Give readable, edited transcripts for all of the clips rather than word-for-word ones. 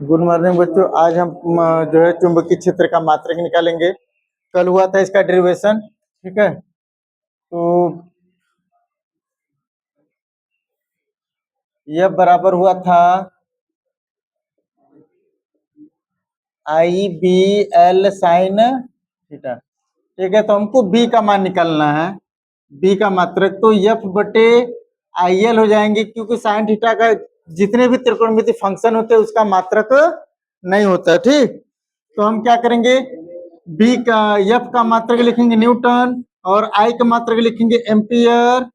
Good morning बच्चों। आज हम जो है चुंबकीय क्षेत्र का मात्रक निकालेंगे। कल हुआ था इसका डेरिवेशन, ठीक है। तो यह बराबर हुआ था आई बी एल साइन थीटा, ठीक है। तो हमको बी का मान निकालना है, बी का मात्रक। तो एफ बटे आई एल हो जाएंगे, क्योंकि साइन थीटा का जितने भी त्रिकोणमिति फंक्शन होते हैं उसका मात्रक नहीं होता, ठीक। तो हम क्या करेंगे, बी का एफ का मात्रक लिखेंगे न्यूटन, और आई का मात्रक लिखेंगे एम्पियर,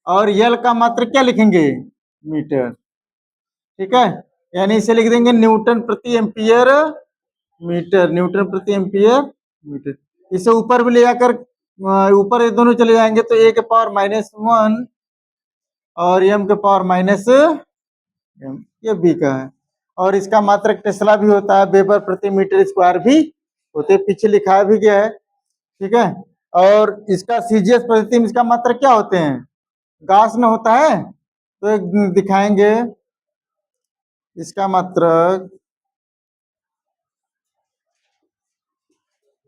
और एल का मात्रक क्या लिखेंगे, मीटर, ठीक है। यानी इसे लिख देंगे न्यूटन प्रति एम्पियर मीटर, न्यूटन प्रति एम्पियर मीटर। इसे ऊपर भी ले जाकर ऊपर ये दोनों चले जाएंगे तो ए के पावर -1 और एम के पावर एम, ये बी का है। और इसका मात्रक टेस्ला भी होता है, वेबर प्रति मीटर स्क्वायर भी होते, पीछे लिखा भी गया है, ठीक है। और इसका सीजीएस पद्धति में इसका मात्रक क्या होते हैं, गास में होता है। तो एक दिखाएंगे इसका मात्रक,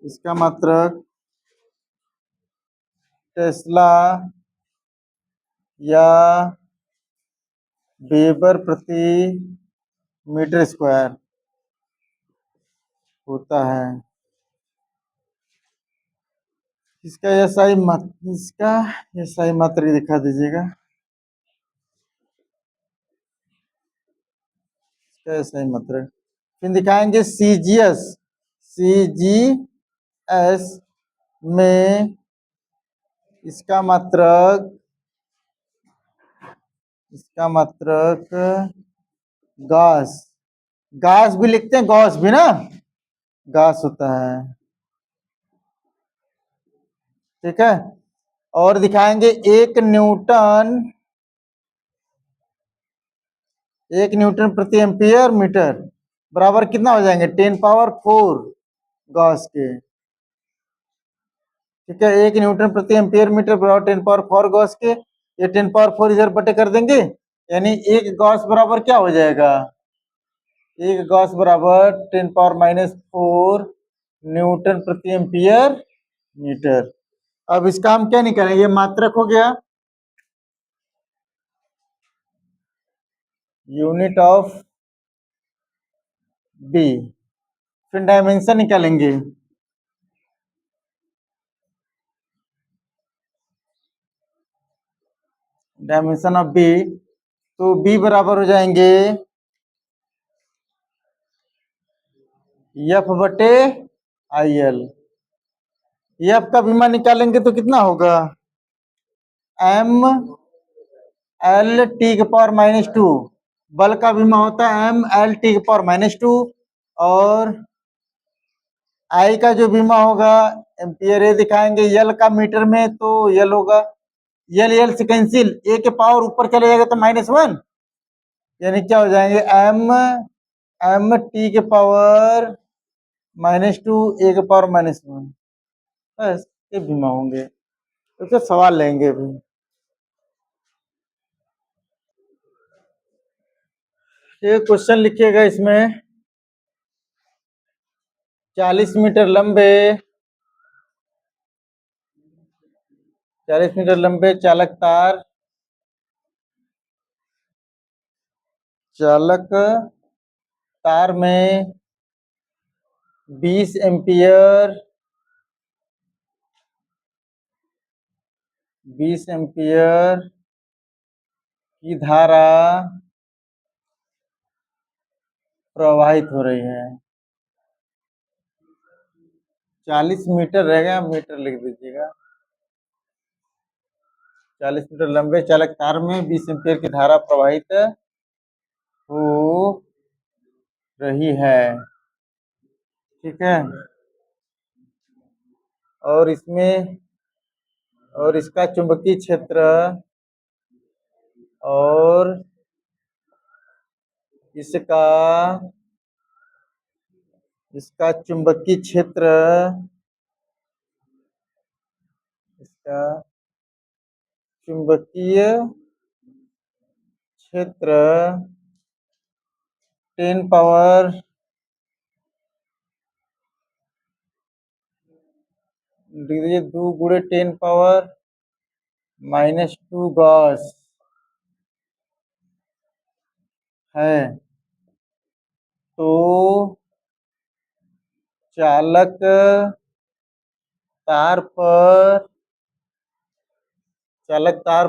इसका मात्रक टेस्ला या वेबर प्रति मीटर स्क्वायर होता है। इसका एसआई मात्रक, इसका एसआई मात्रक दिखा दीजिएगा, इसका एसआई मात्रक। फिर दिखाएंगे सीजीएस, सीजीएस में इसका मात्रक, इसका मात्रक गॉस, गॉस भी लिखते हैं, गॉस भी ना, गॉस होता है, ठीक है। और दिखाएंगे एक न्यूटन प्रति एम्पियर मीटर बराबर कितना हो जाएंगे, 10⁴ गॉस के, ठीक है। एक न्यूटन प्रति एम्पियर मीटर बराबर 10⁴ गॉस के। ये 10⁴ इधर बटे कर देंगे, यानी एक गॉस बराबर क्या हो जाएगा, एक गॉस बराबर 10⁻⁴ न्यूटन प्रति एम्पियर मीटर। अब इसका हम क्या निकालेंगे, मात्रक हो गया, यूनिट ऑफ बी। फिर डायमेंशन निकालेंगे, डायमेंशन ऑफ बी। तो बी बराबर हो जाएंगे एफ बटे आई एल। एफ का बीमा निकालेंगे तो कितना होगा, एम एल टी के पावर -2, बल का बीमा होता है एम एल टी के पावर -2। और आई का जो बीमा होगा एम्पियर, ये दिखाएंगे। एल का मीटर में तो एल होगा, एल एल से कैंसिल, ए के पावर ऊपर चले जाएगा तो -1, यानी क्या हो जाएंगे, एम एम टी के पावर -2 ए के पावर -1, बस ये बीमा होंगे। तो सवाल लेंगे अभी, ये क्वेश्चन लिखिएगा। इसमें 40 मीटर लंबे, 40 मीटर लंबे चालक तार, चालक तार में 20 एम्पियर, 20 एम्पियर की धारा प्रवाहित हो रही है। 40 मीटर रहेगा, मीटर लिख दीजिएगा। 40 मीटर लंबे चालक तार में 20 एम्पियर की धारा प्रवाहित हो रही है, ठीक है। और इसमें, और इसका चुंबकीय क्षेत्र, और इसका, इसका चुंबकीय क्षेत्र, इसका चुंबकीय क्षेत्र 10 पावर लिख दीजिए 2 × 10 पावर-2 गॉस है। तो चालक तार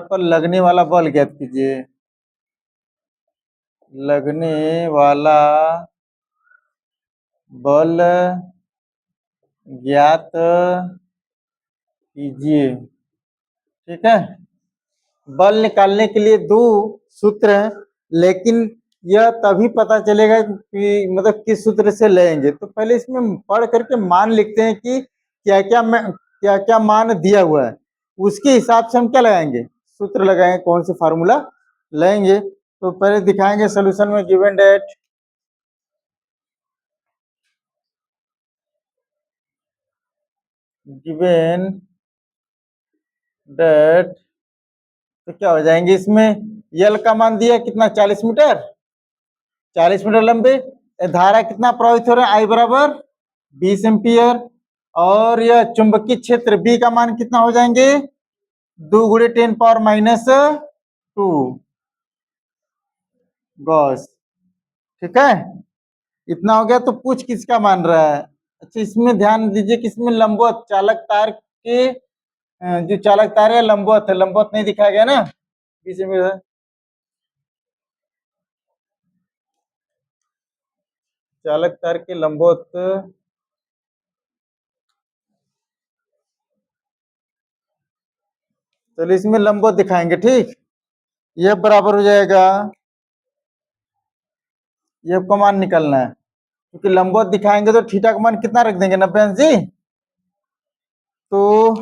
पर लगने वाला बल ज्ञात कीजिए। लगने वाला बल ज्ञात कीजिए। ठीक है, बल निकालने के लिए दो सूत्र हैं, लेकिन यह तभी पता चलेगा कि मतलब किस सूत्र से लेंगे। तो पहले इसमें पढ़ करके मान लिखते हैं कि क्या क्या मान दिया हुआ है, उसके हिसाब से हम क्या लगाएंगे, सूत्र लगाएंगे, कौन से फार्मूला लेंगे। तो पहले दिखाएंगे सोल्यूशन में गिवन डेट तो क्या हो जाएंगे, इसमें यल का मान दिया कितना, 40 मीटर, 40 मीटर लंबे। धारा कितना प्रवाहित हो रहा है, आई बराबर 20 एम्पियर। और यह चुंबकीय क्षेत्र बी का मान कितना हो जाएंगे, 2 × 10⁻⁻2 गॉस। ठीक है, इतना हो गया। तो पूछ किसका मान रहा है। अच्छा, इसमें ध्यान दीजिए कि इसमें लंबवत चालक तार के जो चालक तार है लंबवत है, लंबवत नहीं दिखाया गया ना, बीच में है। चालक तार के लंबवत, चलिए इसमें लंबवत दिखाएंगे। ठीक, यह बराबर हो जाएगा, यह का मान निकलना है, क्योंकि लंबवत दिखाएंगे तो थीटा का मान कितना रख देंगे, 90 अंश। तो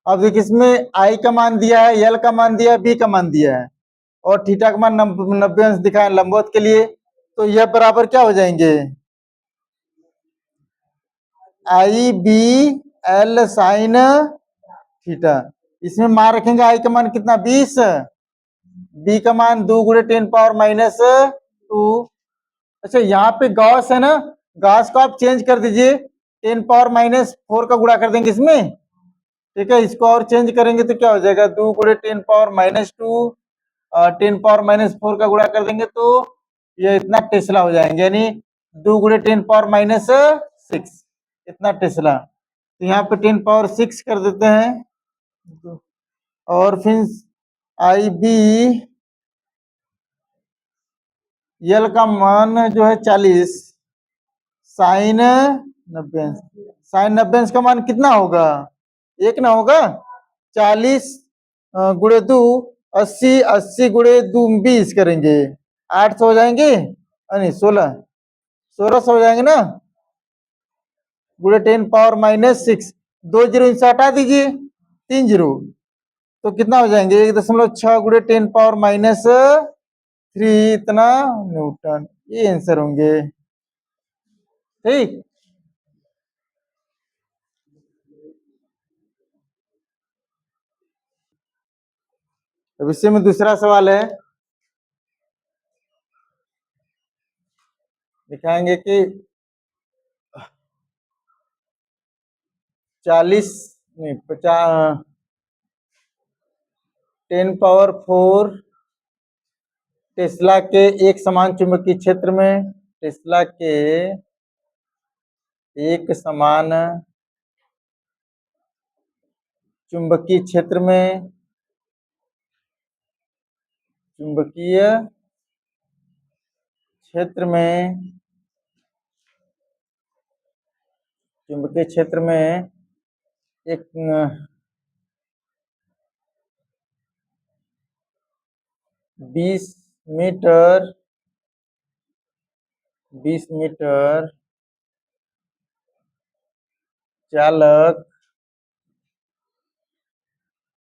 अब देखिए इसमें आई का मान दिया है, यल का मान दिया है, बी का मान दिया है, और थीटा का मान 90 अंश दिखाए लंबवत के लिए। तो यह बराबर क्या हो जाएंगे, आई बी एल साइन थीटा। इसमें मान रखेंगे आई का मान कितना, 20, बी का मान 2 × 10⁻²। अच्छा, यहाँ पे गॉस है ना, गॉस को आप चेंज कर दीजिए, 10⁻⁻4 का गुणा कर देंगे इसमें। ठीक है, इसको और चेंज करेंगे तो क्या हो जाएगा, 2 × 10⁻², 10⁻4 का गुणा कर देंगे तो ये इतना टेस्ला हो जाएंगे, यानी 2 × 10⁻⁶ इतना टेस्ला। तो यहाँ पे 10⁻6 कर देते हैं। और फिर आई बी यल का मान जो है 40 साइन 90, साइन 90 का मान कितना होगा, एक ना होगा, 40 × 2 80, 80 × 2 20 करेंगे, 800 हो जाएंगे, नहीं 1600 हो जाएंगे ना, × 10⁻⁶। 2 जीरो इनसे हटा दीजिए, 3 जीरो, तो कितना हो जाएंगे, 1.6 × 10⁻³ इतना न्यूटन। ये आंसर होंगे। ठीक, अब इससे में दूसरा सवाल है, दिखाएंगे कि 40 नहीं 50 10⁻⁴ टेस्ला के एक समान चुंबकीय क्षेत्र में, टेस्ला के एक समान चुंबकीय क्षेत्र में, चुंबकीय क्षेत्र में, चुंबकीय क्षेत्र में एक 20 मीटर चालक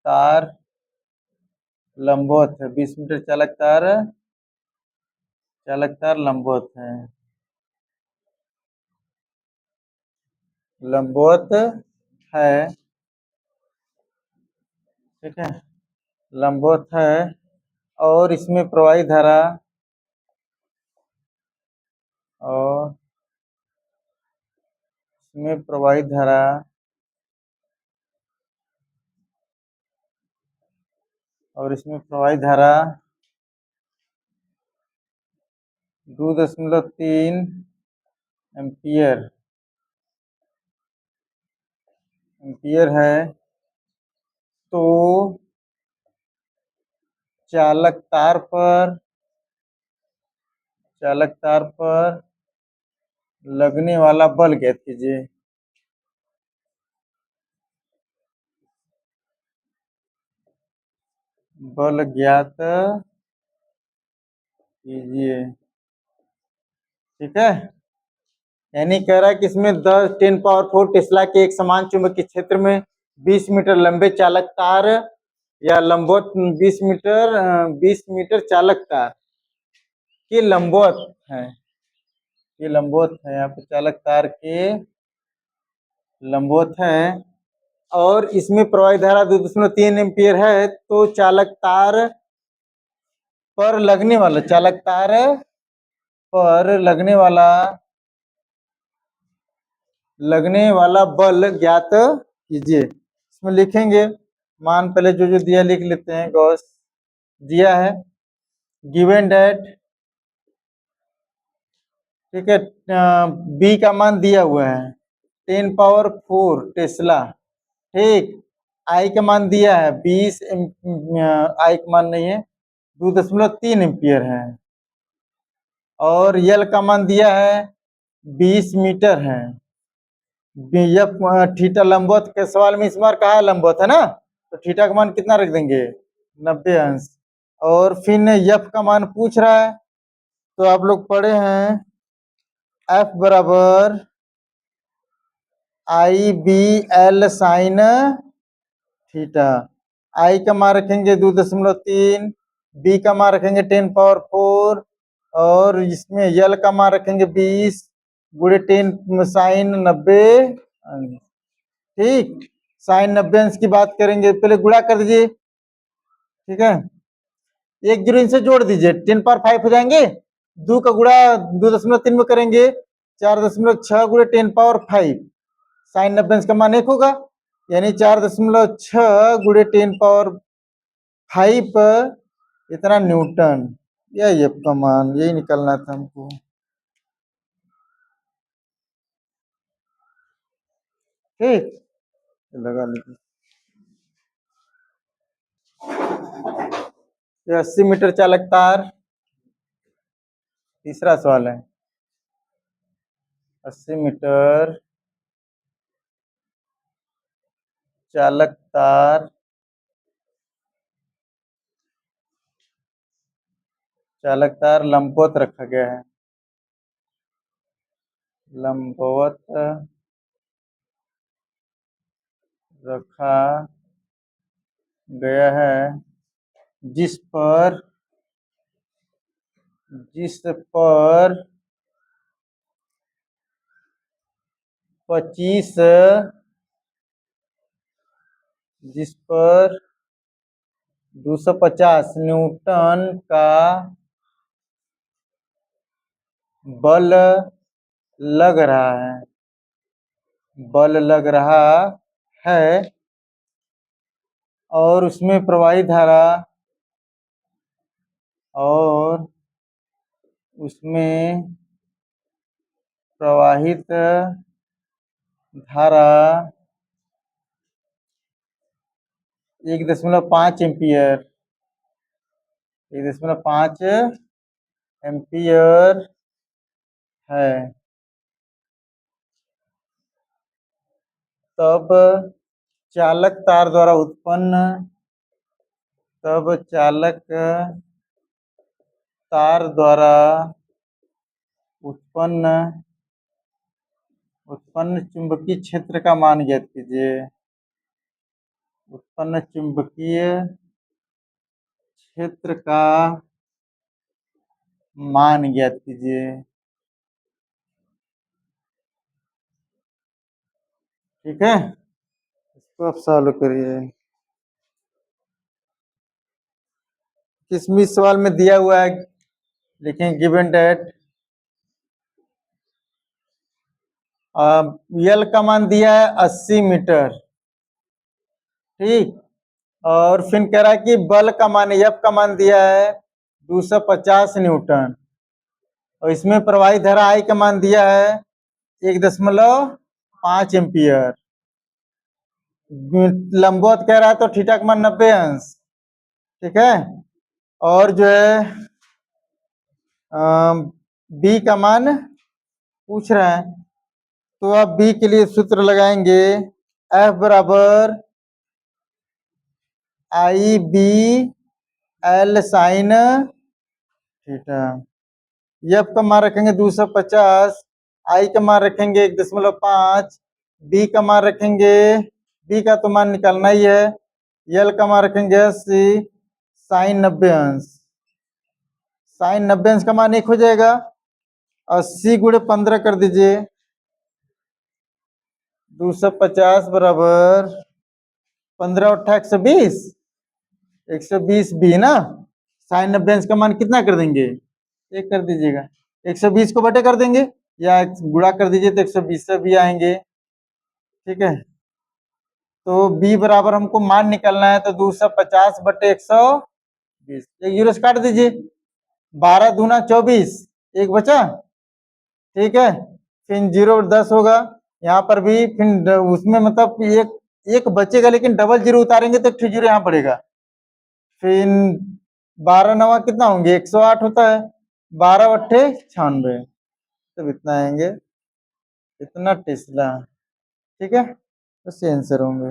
तार लंबवत है, 20 मीटर चालक तार लंबवत है, लंबवत है। ठीक है, लंबवत है, और इसमें प्रवाही धारा इसमें प्रवाहित धारा और इसमें प्रवाहित धारा 2.3 एम्पियर है। तो चालक तार पर लगने वाला बल ज्ञात कीजिए। बल ज्ञात कीजिए। ठीक है, यानी कह रहा है कि इसमें 10⁻⁴ टेस्ला के एक समान चुंबकीय क्षेत्र में 20 मीटर लंबे चालक तार या लंबवत 20 मीटर चालक तार के लंबवत है। ये लंबवत है, यहाँ पे चालक तार के लंबवत है और इसमें प्रवाहित धारा 2.3 एम्पियर है। तो चालक तार पर लगने वाला बल ज्ञात कीजिए। इसमें लिखेंगे, मान पहले जो दिया लिख लेते हैं। गॉस दिया है गिवन डेट, ठीक है। बी का मान दिया हुआ है 10⁴ टेस्ला, ठीक। आई का मान दिया है 20, आई का मान नहीं है, 2.3 एम्पियर है। और यल का मान दिया है 20 मीटर है। थीटा लंबवत के सवाल में इस बार कहा है लंबवत है ना, तो थीटा का मान कितना रख देंगे 90 अंश। और फिर यफ का मान पूछ रहा है, तो आप लोग पढ़े हैं एफ बराबर I B L sine theta. आई का मान रखेंगे 2.3, बी का मान रखेंगे 10⁴ और इसमें यल का मान रखेंगे 20 गुणे 10 साइन 90। ठीक, साइन 90 अंश की बात करेंगे, पहले गुणा कर दीजिए। ठीक है, एक जीरो इनसे जोड़ दीजिए, 10⁵ हो जाएंगे। 2 का गुणा 2.3 में करेंगे 4.6 गुणे 10⁵। साइन 90 अंश का मान 1 होगा, यानी 4.6 गुणे 10⁵ इतना न्यूटन। यही आपका मान, यही निकलना था हमको। ठीक, लगा लीजिए। 80 मीटर चालक तार, तीसरा सवाल है। 80 मीटर चालक तार लंबवत रखा गया है। लंबवत रखा गया है, जिस पर 250 न्यूटन का बल लग रहा है और उसमें प्रवाहित धारा धारा 1.5 एम्पियर 1.5 एम्पियर है। तब चालक तार द्वारा उत्पन्न चुंबकीय क्षेत्र का मान ज्ञात कीजिए। उत्पन्न चुंबकीय क्षेत्र का मान ज्ञात कीजिए। ठीक है, इसको आप सॉल्व करिए। किसमें सवाल में दिया हुआ है, लिखें गिवन डेट यल का मान दिया है 80 मीटर, ठीक। और फिर कह रहा है कि बल का मान, एफ का मान दिया है 250 न्यूटन, और इसमें प्रवाहित धारा आई का मान दिया है 1.5 एम्पियर। लंबवत कह रहा है तो थीटा का मान 90 अंश, ठीक है। और जो है बी का मान पूछ रहा है, तो आप बी के लिए सूत्र लगाएंगे, एफ बराबर I B L sine theta. F का मान रखेंगे 250, आई का मान रखेंगे 1.5, बी का मान रखेंगे, बी का तो मान निकालना ही है, एल का मान रखेंगे 80, साइन 90 अंश। साइन 90 अंश का मान 1 हो जाएगा, 80 गुणे 15 कर दीजिए, 250 बराबर 15 × 120, 120 बी ना। साइन 90 अंश का मान कितना कर देंगे, 1 कर दीजिएगा, 120 को बटे कर देंगे या गुणा कर दीजिए तो 120 से भी आएंगे, ठीक है। तो b बराबर हमको मान निकालना है, तो 250 बटे 120, एक जीरो से काट दीजिए, 12 दूना 24, एक बचा, ठीक है। फिर 0 10 होगा, यहाँ पर भी फिर उसमें मतलब एक बचेगा, लेकिन डबल जीरो उतारेंगे तो 1 जीरो यहाँ पड़ेगा। फिर 12 9 कितना होंगे, 108 होता है, 12 8 96, तब इतना आएंगे, इतना टेस्ला, ठीक है। तो आंसर होंगे।